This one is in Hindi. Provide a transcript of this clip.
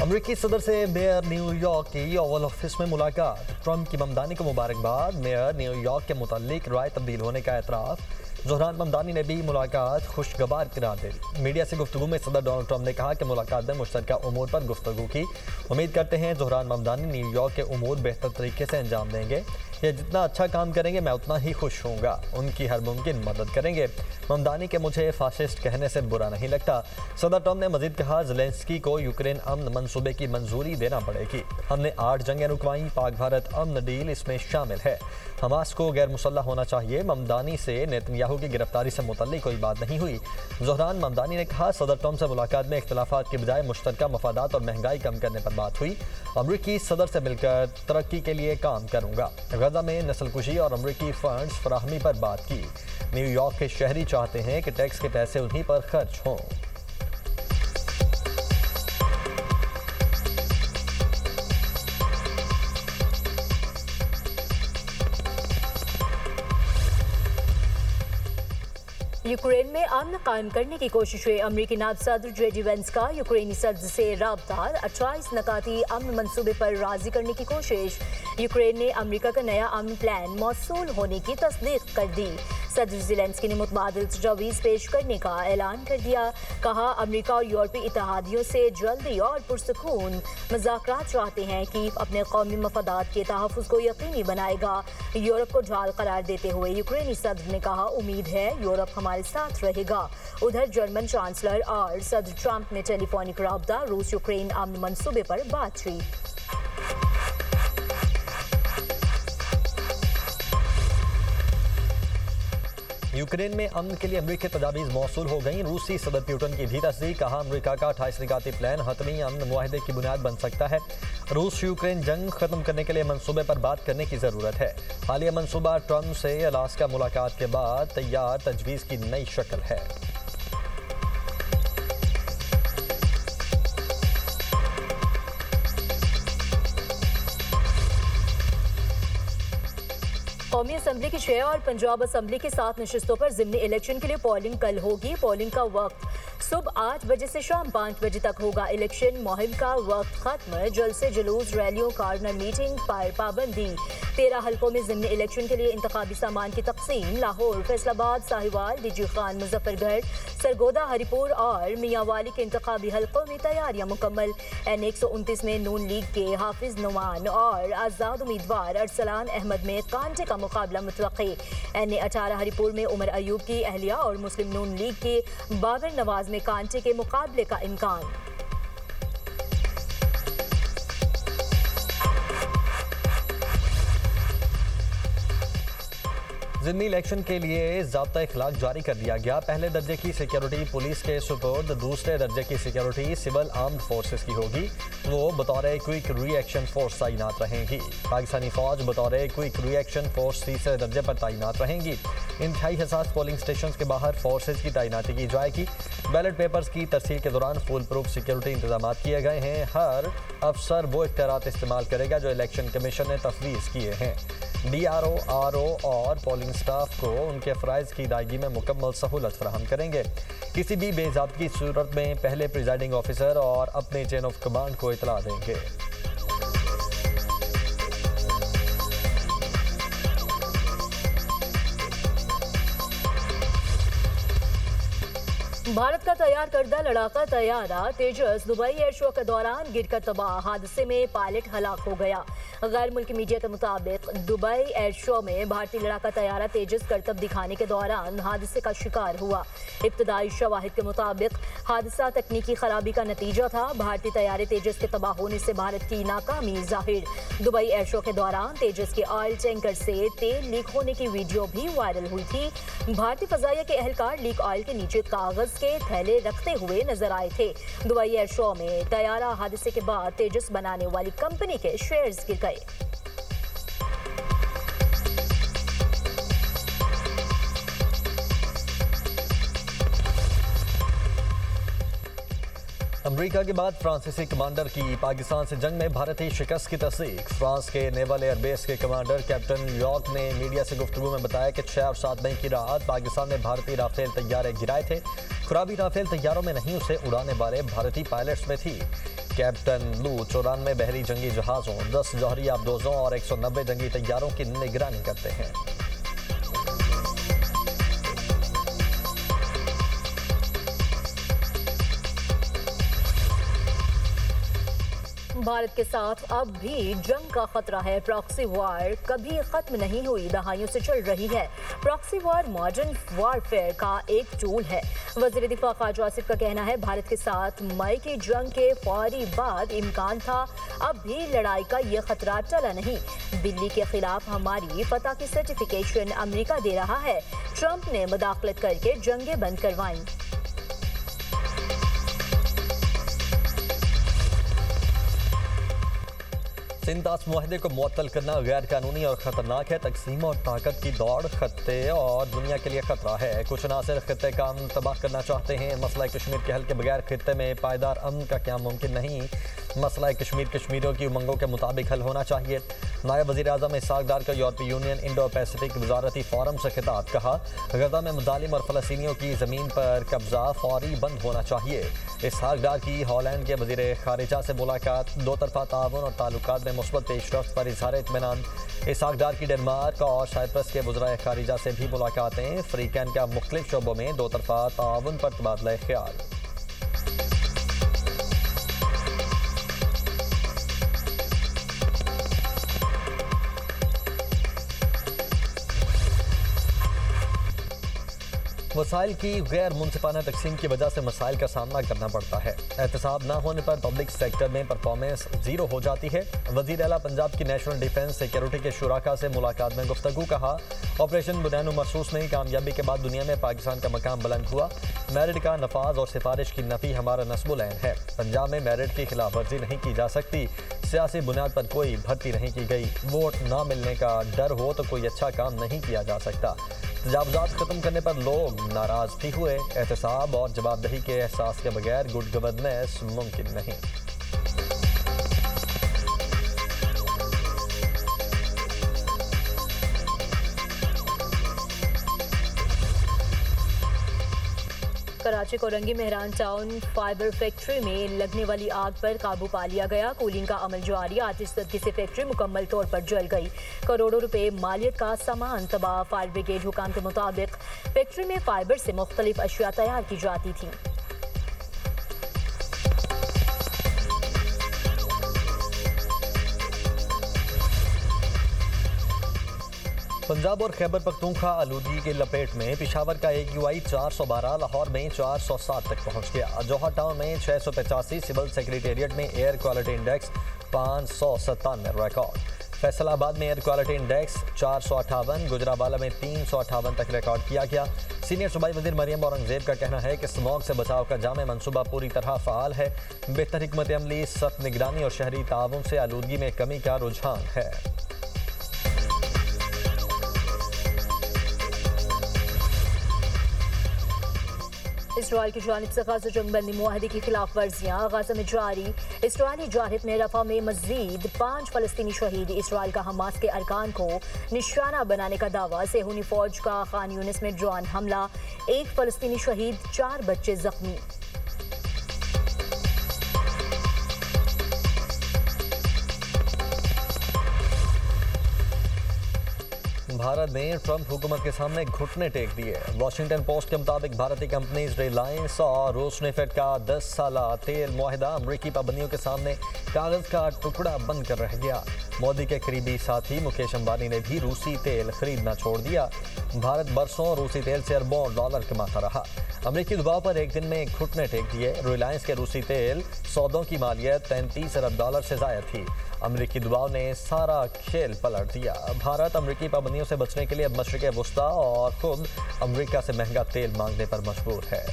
अमरीकी सदर से मेयर न्यूयॉर्क की ओवल ऑफिस में मुलाकात। ट्रंप की ममदानी को मुबारकबाद। मेयर न्यूयॉर्क के मुतालिक राय तब्दील होने का एतराफ़। जोहरान ममदानी ने भी मुलाकात खुशगवार करार दे दी। मीडिया से गुफ्तगू में सदर डोनाल्ड ट्रंप ने कहा कि मुलाकात में मुश्तरका उमूर पर गुफ्तगू की। उम्मीद करते हैं जोहरान ममदानी न्यूयॉर्क के उमूर बेहतर तरीके से अंजाम देंगे। ये जितना अच्छा काम करेंगे मैं उतना ही खुश होऊंगा। उनकी हर मुमकिन मदद करेंगे। ममदानी के मुझे फाशिस्ट कहने से बुरा नहीं लगता। सदर ट्रंप ने मजीद कहा, ज़ेलेंस्की को यूक्रेन अमन मंसूबे की मंजूरी देना पड़ेगी। हमने 8 जंगें रुकवाई। पाक भारत अमन डील इसमें शामिल है। हमास को गैर मुसल्लह होना चाहिए। ममदानी से नेतन्याहू की गिरफ्तारी से मुतल्लिक कोई बात नहीं हुई। जोहरान ममदानी ने कहा, सदर ट्रंप से मुलाकात में इख्तिलाफात के बजाय मुश्तरका मफादात और महंगाई कम करने पर बात हुई। अमरीकी सदर से मिलकर तरक्की के लिए काम करूंगा। गजा में नस्लकुशी और अमरीकी फंड्स फराहमी पर बात की। न्यूयॉर्क के शहरी चाहते हैं कि टैक्स के पैसे उन्हीं पर खर्च हों। यूक्रेन में अमन कायम करने की कोशिशें। अमरीकी नायब सदर JD Vance का यूक्रेनी सदर से राब्ता। 28 नकाती अमन मंसूबे पर राजी करने की कोशिश। यूक्रेन ने अमरीका का नया अमन प्लान मौसूल होने की तस्दीक कर दी। सदर ज़ेलेंस्की ने मुतबादिल तजावीज़ पेश करने का ऐलान कर दिया। कहा, अमरीका और यूरोपीय इत्तेहादियों से जल्दी और पुरसुकून मुज़ाकरात चाहते हैं कि अपने कौमी मफादात के तहफ़्फ़ुज़ को यकीनी बनाएगा। यूरोप को ढाल करार देते हुए यूक्रेनी सदर ने कहा, उम्मीद है यूरोप हमारे साथ रहेगा। उधर जर्मन चांसलर और सदर ट्रंप में टेलीफोनिक राब्ता। रूस यूक्रेन अमन मंसूबे पर बातचीत। यूक्रेन में अमन के लिए अमरीकी तजावीज़ मौसूल हो गई। रूसी सदर पुतिन की भी तस्दीक। कहा, अमरीका का 28 निकाती प्लान हतमी अमन मुआहदे की बुनियाद बन सकता है। रूस यूक्रेन जंग खत्म करने के लिए मंसूबे पर बात करने की ज़रूरत है। हालिया मंसूबा ट्रंप से अलास्का मुलाकात के बाद तैयार तजवीज़ की नई शक्ल है। कौमी असम्बली की 6 और पंजाब असम्बली की 7 नशिस्तों पर ज़िमनी इलेक्शन के लिए पोलिंग कल होगी। पोलिंग का वक्त सुबह 8 बजे से शाम 5 बजे तक होगा। इलेक्शन मुहिम का वक्त खत्म। जलसे, जुलूस, रैलियों, कार्नर मीटिंग पर पाबंदी। 13 हल्कों में ज़िमनी इलेक्शन के लिए इंतखाबी सामान की तकसीम। लाहौर, फैसलाबाद, साहिवाल, डीजी खान, मुजफ्फरगढ़, सरगोदा, हरिपुर और मियांवाली के इंतखाबी हल्कों में तैयारियां मुकम्मल। N129 में नून लीग के हाफिज नुमान और आज़ाद उम्मीदवार अरसलान अहमद में कांटे का मुकाबला मुतवक्की। N18 हरिपुर में उमर अयूब की अहलिया और मुस्लिम नून लीग के बाबर नवाज में कांटे के मुकाबले का इम्कान। ज़िमनी इलेक्शन के लिए ज़ाब्ता इखलाक जारी कर दिया गया। पहले दर्जे की सिक्योरिटी पुलिस के सुपुर्द, दूसरे दर्जे की सिक्योरिटी सिविल आर्म्ड फोर्सेस की होगी। वो बतौर क्विक रिएक्शन फोर्स तैनात रहेंगी। पाकिस्तानी फौज बतौर क्विक रिएक्शन फोर्स तीसरे दर्जे पर तैनात रहेंगी। इंतहाई हसास पोलिंग स्टेशन के बाहर फोर्सेज की तैनाती की जाएगी। बैलेट पेपर्स की तरसील के दौरान फुल प्रूफ सिक्योरिटी इंतजाम किए गए हैं। हर अफसर वो इख्तियारात इस्तेमाल करेगा जो इलेक्शन कमीशन ने तफवीज़ किए हैं। DRO, RO और पोलिंग स्टाफ को उनके फ़राइज़ की अदायगी में मुकम्मल सहूलत फराहम करेंगे। किसी भी बेज़ाब्तगी की सूरत में पहले प्रिजाइडिंग ऑफिसर और अपने चेन ऑफ कमांड को इतला देंगे। भारत का तैयार करदा लड़ाका तैयारा तेजस दुबई एयर शो के दौरान गिरकर तबाह। हादसे में पायलट हलाक हो गया। गैर मुल्की मीडिया के मुताबिक दुबई एयर शो में भारतीय लड़ाका तैयारा तेजस करतब दिखाने के दौरान हादसे का शिकार हुआ। इब्तदाई शवाहिद के मुताबिक हादसा तकनीकी खराबी का नतीजा था। भारतीय तैयारे तेजस के तबाह होने से भारत की नाकामी जाहिर। दुबई एयर शो के दौरान तेजस के ऑयल टैंकर से तेल लीक होने की वीडियो भी वायरल हुई थी। भारतीय फजाइया के एहलकार लीक ऑयल के नीचे कागज के थैले रखते हुए नजर आए थे। दुबई एयर शो में तैयारा हादसे के बाद तेजस बनाने वाली कंपनी के शेयर्स गिर गए। अमेरिका के बाद फ्रांसीसी कमांडर की पाकिस्तान से जंग में भारतीय शिकस्त की तस्दीक। फ्रांस के नेवल एयरबेस के कमांडर कैप्टन यॉर्क ने मीडिया से गुफ्तगू में बताया कि 6 और 7 मई की रात पाकिस्तान ने भारतीय राफेल तैयारे गिराए थे। खराबी राफेल तैयारों में नहीं, उसे उड़ाने वाले भारतीय पायलट्स में थी। कैप्टन लू 94 बहरी जंगी जहाज़ों, 10 जौहरी आबदोजों और 190 जंगी तैयारों की निगरानी करते हैं। भारत के साथ अब भी जंग का खतरा है। प्रॉक्सी वॉर कभी खत्म नहीं हुई, दहाइयों से चल रही है। प्रॉक्सी वॉर मॉडर्न वॉरफेयर का एक टूल है। वज़ीर दिफा ख्वाजा आसिफ का कहना है, भारत के साथ मई की जंग के फौरी बाद इम्कान था, अब भी लड़ाई का ये खतरा टला नहीं। दिल्ली के खिलाफ हमारी फतह की सर्टिफिकेशन अमेरिका दे रहा है। ट्रंप ने मुदाखलत करके जंगें बंद करवाईं। सिंतास मुआहदे को मुअत्तल करना गैर कानूनी और ख़तरनाक है। तकसीम और ताकत की दौड़ खत्ते और दुनिया के लिए खतरा है। कुछ अनासर खत्ते का अमन तबाह करना चाहते हैं। मसला कश्मीर के हल के बगैर खत्ते में पायदार अमन का क्या मुमकिन नहीं। मसला कश्मीर कश्मीरियों की उमंगों के मुताबिक हल होना चाहिए। नायब वज़ीर आज़म इसहाक डार का यूरोपीय यूनियन इंडो पैसिफिक वजारती फोरम से खिताब। कहा, गज़ा में मुजालिम और फ़लस्तीनियों की ज़मीन पर कब्जा फौरी बंद होना चाहिए। इसहाक डार की हॉलैंड के वज़ीर ख़ारिजा से मुलाकात। दो तरफ़ा ताउन और ताल्लुकात में मुस्बत पेशरफ्त पर इज़हार इत्मीनान। इसहाक डार की डेनमार्क और साइप्रस के वज़राए ख़ारिजा से भी मुलाकातें। फ्रीकैन का मुख्तलिफ शोबों में दो तरफ़ा ताउन पर तबादला ख्याल। वसाइल की गैर मुनसिफाना तकसीम की वजह से मसाइल का सामना करना पड़ता है। एहतसाब न होने पर पब्लिक सेक्टर में परफॉर्मेंस जीरो हो जाती है। वज़ीर आला पंजाब की नेशनल डिफेंस सिक्योरिटी के शुराका से मुलाकात में गुफ्तगू। कहा, ऑपरेशन बुनियाद महसूस में कामयाबी के बाद दुनिया में पाकिस्तान का मकाम बुलंद हुआ। मेरिट का नफाज और सिफारिश की नफ़ी हमारा नस्बुल ऐन है। पंजाब में मेरिट की खिलाफ वर्जी नहीं की जा सकती। सियासी बुनियाद पर कोई भर्ती नहीं की गई। वोट ना मिलने का डर हो तो कोई अच्छा काम नहीं किया जा सकता। तजावुज़ात ख़त्म करने पर लोग नाराज़ भी हुए। एहतसाब और जवाबदेही के एहसास के बगैर गुड गवर्नेंस मुमकिन नहीं। Karachi Korangi Mehran town fibre factory में लगने वाली आग पर काबू पा लिया गया। कूलिंग का अमल जारी। आतिशदगी से फैक्ट्री मुकम्मल तौर पर जल गई। करोड़ों रुपए मालियत का सामान तबाह। फायर ब्रिगेड हुकाम के मुताबिक फैक्ट्री में फाइबर से मुख्तलिफ अशिया तैयार की जाती थी। पंजाब और खैबर पख्तूनख्वा आलूदगी की लपेट में। पिशावर का AQI 412, लाहौर में 407 तक पहुंच गया। जौहर टाउन में 685, सिविल सेक्रेटेरिएट में air quality index 597 record. Faisalabad में एयर क्वालिटी इंडेक्स 458, गुजरावाला में 358 तक रिकॉर्ड किया गया। सीनियर सूबाई वज़ीर मरियम औरंगजेब का कहना है कि स्मॉग से बचाव का जामे मनसूबा पूरी तरह फ़ाल है। बेहतर हिकमत अमली, सख्त निगरानी और शहरी ताउन से आलूदगी में कमी का रुझान है। इसराइल की जानिब से गाज़ा जंगबंदी मुआहदे की खिलाफ वर्जियाँ। गाज़ा में जारी इसराइली जारहत में रफा में मज़ीद 5 फ़लस्तीनी शहीद। इसराइल का हमास के अरकान को निशाना बनाने का दावा। सेहूनी फ़ौज का खान यूनिस में ड्रोन हमला। 1 फ़लस्तीनी शहीद, 4 बच्चे जख्मी। भारत ने ट्रंप हुकूमत के सामने घुटने टेक दिए। वॉशिंगटन पोस्ट के मुताबिक भारतीय कंपनीज रिलायंस और रोसनेफेड का 10 साला तेल मुआहदा अमरीकी पाबंदियों के सामने कागज का टुकड़ा बंद कर रह गया। मोदी के करीबी साथी मुकेश अंबानी ने भी रूसी तेल खरीदना छोड़ दिया। भारत बरसों रूसी तेल से अरबों डॉलर कमाता रहा। अमरीकी दबाव पर एक दिन में घुटने टेक दिए। रिलायंस के रूसी तेल सौदों की मालियत 33 अरब डॉलर से ज़ायद थी। अमरीकी दबाव ने सारा खेल पलट दिया। भारत अमरीकी पाबंदियों से बचने के लिए अब मशरिक़ वुस्ता और खुद अमरीका से महंगा तेल मांगने पर मजबूर है।